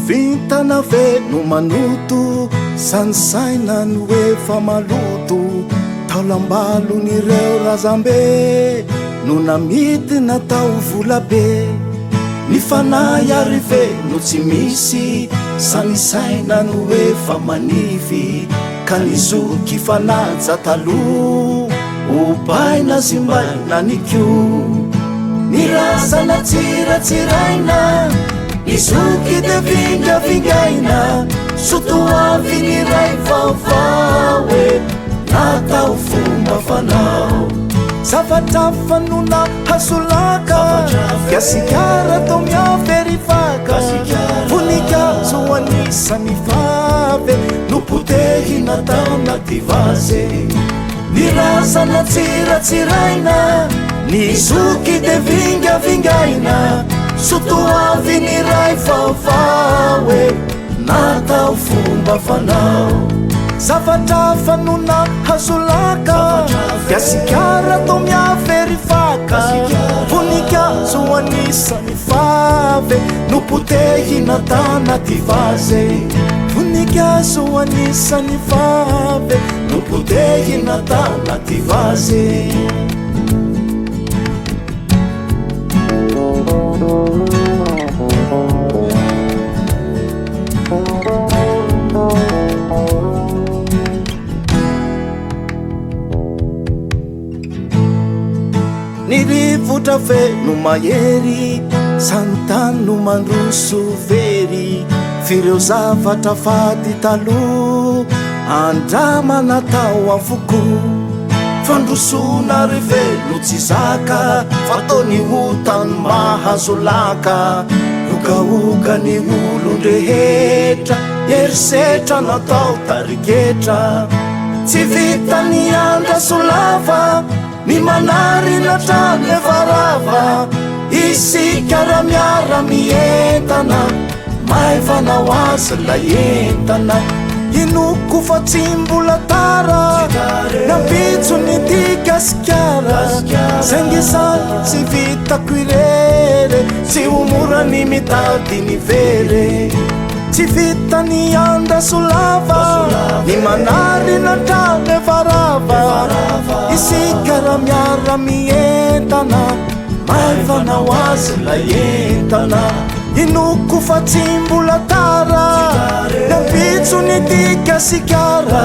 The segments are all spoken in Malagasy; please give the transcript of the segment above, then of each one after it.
Vintana ve no manoto sanisaina no efa maloto taolambalon'ireo razambe no namidy natao volabe ny fanahy ary ve no tsy misy sanisaina no efa manify ka nizoky fanaja taloha opaina zimbaina nikio ny razana tsiratsiraina nizoky de vingavingaina sotoavy ny ray vaovao e natao fomba fanao zavatra fanona hasolaka fiasikara tao miaverifaka voninkazo anisany fave no potehy natao naty vaze ny razana tsiratsiraina nizoky de vingavingaina sotoavy ny ray vaovao e natao fomba fanao zavatra fanona hasolaka fiasikara tao miaverifaka voninkazo anisany fave no potehy natao naty vaze voninkazo anisany fave no potehy natao naty vaze nirivotra ve no mahery santany no mandroso very fireo zavatra fady taloha andrama natao afoko fandrosona ry ve no tsy zaka fataony otany mahazo laka okaoka ny olon-drehetra erisetra natao tariketra tsy vita ny andra solava ny manarina trane varava isika ra miara mientana maevanao azy la entana inoko fa tsy mbola tara nampitso ny dikasikara saingisany tsy vitako irery tsy omorany mitady ny very tsy vita ny anda solava ny manarina trane varava isika ra miara mientana maevanao azy la entana inoko fa tsy mbola tara nampitso ny dikasikara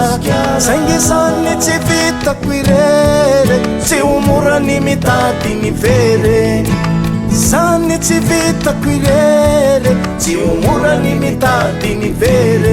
saingisany tsy vitako irery tsy omorany mitady ny very zany tsy vitako irery tsy omorany mitady ny very